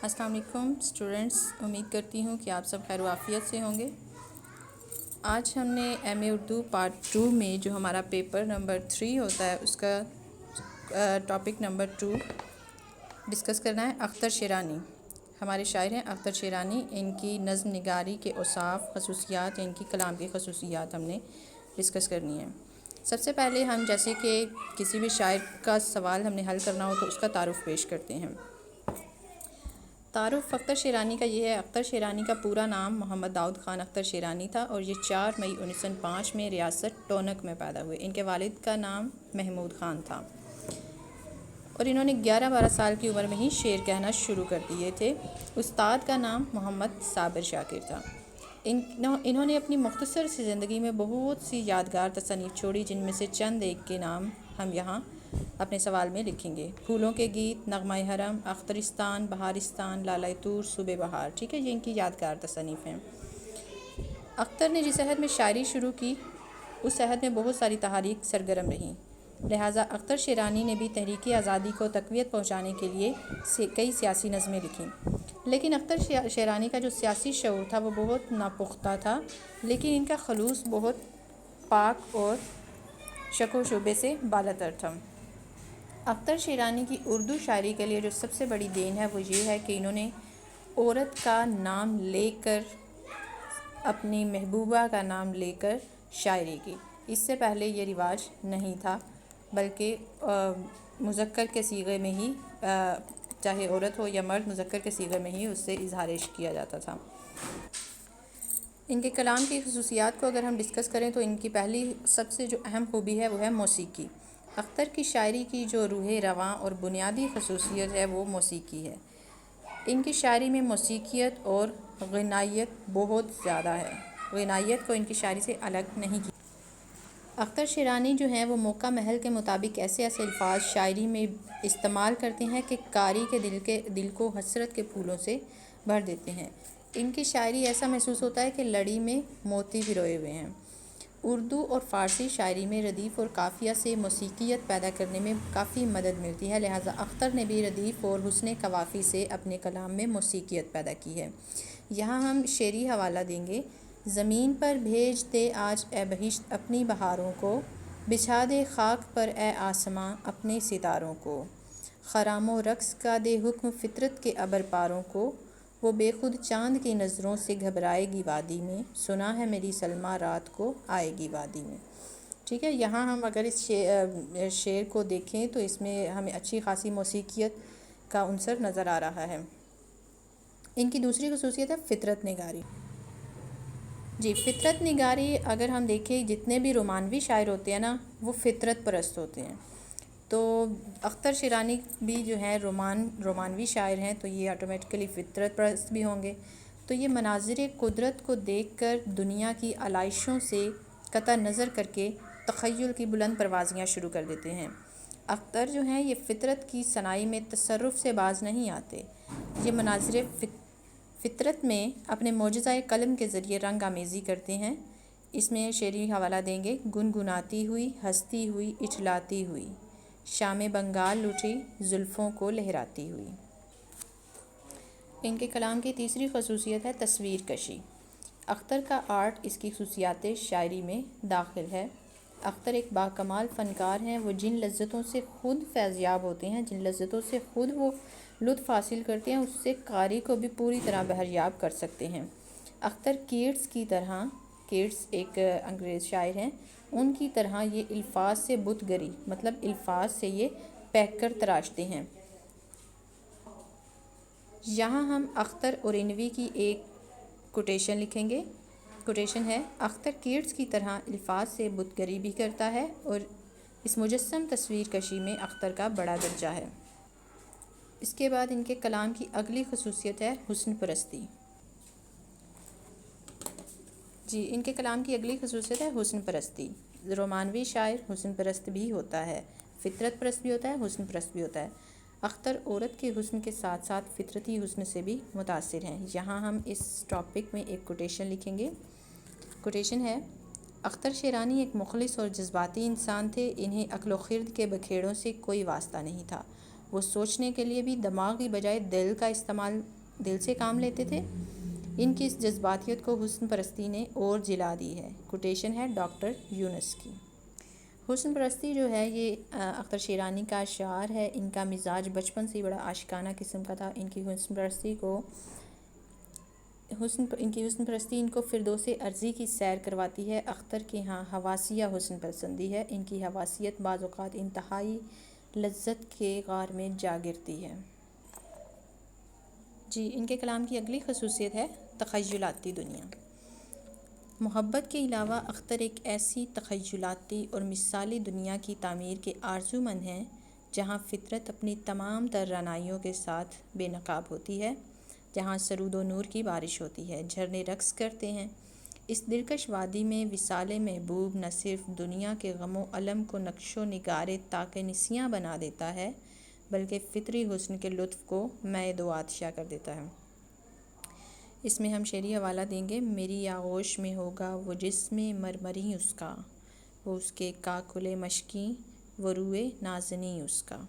السلام علیکم اسٹوڈنٹس، امید کرتی ہوں کہ آپ سب خیر و عافیت سے ہوں گے۔ آج ہم نے ایم اے اردو پارٹ 2 میں جو ہمارا پیپر نمبر 3 ہوتا ہے اس کا ٹاپک نمبر 2 ڈسکس کرنا ہے۔ اختر شیرانی ہمارے شاعر ہیں اختر شیرانی، ان کی نظم نگاری کے اوصاف، خصوصیات یا ان کی کلام کی خصوصیات ہم نے ڈسکس کرنی ہے۔ سب سے پہلے ہم جیسے کہ کسی بھی شاعر کا سوال ہم نے حل کرنا ہو تو اس کا تعارف پیش کرتے ہیں۔ تعارف اختر شیرانی کا یہ ہے۔ اختر شیرانی کا پورا نام محمد داؤد خان اختر شیرانی تھا اور یہ 4 مئی 1905 میں ریاست ٹونک میں پیدا ہوئے۔ ان کے والد کا نام محمود خان تھا اور انہوں نے 11-12 سال کی عمر میں ہی شعر کہنا شروع کر دیے تھے۔ استاد کا نام محمد صابر شاکر تھا۔ انہوں نے اپنی مختصر سی زندگی میں بہت سی یادگار تصانیف چھوڑی، جن میں سے چند ایک کے نام ہم یہاں اپنے سوال میں لکھیں گے۔ پھولوں کے گیت، نغمہ حرم، اخترستان، بہارستان، لالہ طور، صبح بہار، ٹھیک ہے، یہ ان کی یادگار تصانیف ہیں۔ اختر نے جس عہد میں شاعری شروع کی اس عہد میں بہت ساری تحاریک سرگرم رہیں، لہٰذا اختر شیرانی نے بھی تحریک آزادی کو تقویت پہنچانے کے لیے کئی سیاسی نظمیں لکھیں۔ لیکن اختر شیرانی کا جو سیاسی شعور تھا وہ بہت ناپختہ تھا، لیکن ان کا خلوص بہت پاک اور شک و شبے سے بالاتر تھا۔ اختر شیرانی کی اردو شاعری کے لیے جو سب سے بڑی دین ہے وہ یہ ہے کہ انہوں نے عورت کا نام لے کر، اپنی محبوبہ کا نام لے کر شاعری کی۔ اس سے پہلے یہ رواج نہیں تھا، بلکہ مذکر کے صیغے میں ہی، چاہے عورت ہو یا مرد، مذکر کے صیغے میں ہی اس سے اظہار عشق کیا جاتا تھا۔ ان کے کلام کی خصوصیات کو اگر ہم ڈسکس کریں تو ان کی پہلی سب سے جو اہم خوبی ہے وہ ہے موسیقی۔ اختر کی شاعری کی جو روح رواں اور بنیادی خصوصیت ہے وہ موسیقی ہے۔ ان کی شاعری میں موسیقیت اور غنائیت بہت زیادہ ہے، غنائیت کو ان کی شاعری سے الگ نہیں کی۔ اختر شیرانی جو ہیں وہ موقع محل کے مطابق ایسے الفاظ شاعری میں استعمال کرتے ہیں کہ قاری کے دل کو حسرت کے پھولوں سے بھر دیتے ہیں۔ ان کی شاعری ایسا محسوس ہوتا ہے کہ لڑی میں موتی پروئے ہوئے ہیں۔ اردو اور فارسی شاعری میں ردیف اور قافیہ سے موسیقیت پیدا کرنے میں کافی مدد ملتی ہے، لہٰذا اختر نے بھی ردیف اور حسن قوافی سے اپنے کلام میں موسیقیت پیدا کی ہے۔ یہاں ہم شعری حوالہ دیں گے۔ زمین پر بھیج دے آج اے بہشت اپنی بہاروں کو، بچھا دے خاک پر اے آسماں اپنے ستاروں کو، خرام و رقص کا دے حکم فطرت کے ابر پاروں کو، وہ بے خود چاند کی نظروں سے گھبرائے گی وادی میں، سنا ہے میری سلمیٰ رات کو آئے گی وادی میں۔ ٹھیک ہے، یہاں ہم اگر اس شعر کو دیکھیں تو اس میں ہمیں اچھی خاصی موسیقیت کا عنصر نظر آ رہا ہے۔ ان کی دوسری خصوصیت ہے فطرت نگاری۔ جی، فطرت نگاری اگر ہم دیکھیں جتنے بھی رومانوی شاعر ہوتے ہیں نا وہ فطرت پرست ہوتے ہیں، تو اختر شیرانی بھی جو ہیں رومانوی شاعر ہیں تو یہ آٹومیٹکلی فطرت پرست بھی ہوں گے۔ تو یہ مناظر قدرت کو دیکھ کر دنیا کی علائشوں سے قطع نظر کر کے تخیل کی بلند پروازیاں شروع کر دیتے ہیں۔ اختر جو ہیں یہ فطرت کی صناعی میں تصرف سے باز نہیں آتے، یہ مناظر فطرت میں اپنے معجزہ قلم کے ذریعے رنگ آمیزی کرتے ہیں۔ اس میں شعری حوالہ دیں گے۔ گنگناتی ہوئی، ہنستی ہوئی، اچھلاتی ہوئی، شام بنگال اٹھی زلفوں کو لہراتی ہوئی۔ ان کے کلام کی تیسری خصوصیت ہے تصویر کشی۔ اختر کا آرٹ اس کی خصوصیات شاعری میں داخل ہے۔ اختر ایک باکمال فنکار ہیں، وہ جن لذتوں سے خود فیضیاب ہوتے ہیں، جن لذتوں سے خود وہ لطف حاصل کرتے ہیں، اس سے قاری کو بھی پوری طرح بہریاب کر سکتے ہیں۔ اختر کیٹس کی طرح، کیٹس ایک انگریز شاعر ہیں، ان کی طرح یہ الفاظ سے بت گری، مطلب الفاظ سے یہ پیک کر تراشتے ہیں۔ یہاں ہم اختر اورینوی کی ایک کوٹیشن لکھیں گے۔ کوٹیشن ہے: اختر کیٹس کی طرح الفاظ سے بت گری بھی کرتا ہے اور اس مجسم تصویر کشی میں اختر کا بڑا درجہ ہے۔ اس کے بعد ان کے کلام کی اگلی خصوصیت ہے حسن پرستی۔ جی، ان کے کلام کی اگلی خصوصیت ہے حسن پرستی۔ رومانوی شاعر حسن پرست بھی ہوتا ہے، فطرت پرست بھی ہوتا ہے، حسن پرست بھی ہوتا ہے۔ اختر عورت کے حسن کے ساتھ ساتھ فطرتی حسن سے بھی متاثر ہیں۔ یہاں ہم اس ٹاپک میں ایک کوٹیشن لکھیں گے۔ کوٹیشن ہے: اختر شیرانی ایک مخلص اور جذباتی انسان تھے، انہیں عقل و خرد کے بکھیڑوں سے کوئی واسطہ نہیں تھا، وہ سوچنے کے لیے بھی دماغ کی بجائے دل سے کام لیتے تھے۔ ان کی اس جذباتیت کو حسن پرستی نے اور جلا دی ہے۔ کوٹیشن ہے ڈاکٹر یونس کی۔ حسن پرستی جو ہے یہ اختر شیرانی کا اشعار ہے۔ ان کا مزاج بچپن سے ہی بڑا عاشقانہ قسم کا تھا۔ ان کی حسن پرستی ان کو فردوس ارضی کی سیر کرواتی ہے۔ اختر کے ہاں حواسیہ حسن پسندی ہے۔ ان کی حواسیت بعض اوقات انتہائی لذت کے غار میں جا گرتی ہے۔ ان کے کلام کی اگلی خصوصیت ہے تخیلاتی دنیا۔ محبت کے علاوہ اختر ایک ایسی تخیلاتی اور مثالی دنیا کی تعمیر کے آرزومند ہیں جہاں فطرت اپنی تمام تر رعنائیوں کے ساتھ بے نقاب ہوتی ہے، جہاں سرود و نور کی بارش ہوتی ہے، جھرنے رقص کرتے ہیں۔ اس دلکش وادی میں وصال محبوب نہ صرف دنیا کے غم و الم کو نقش و نگار طاق نسیاں بنا دیتا ہے بلکہ فطری حسن کے لطف کو مے دو آتشہ کر دیتا ہے۔ اس میں ہم شعری حوالہ دیں گے۔ میری آغوش میں ہوگا وہ جسم مرمری اس کا، وہ اس کے کاکل مشکیں وہ روئے نازنیں اس کا۔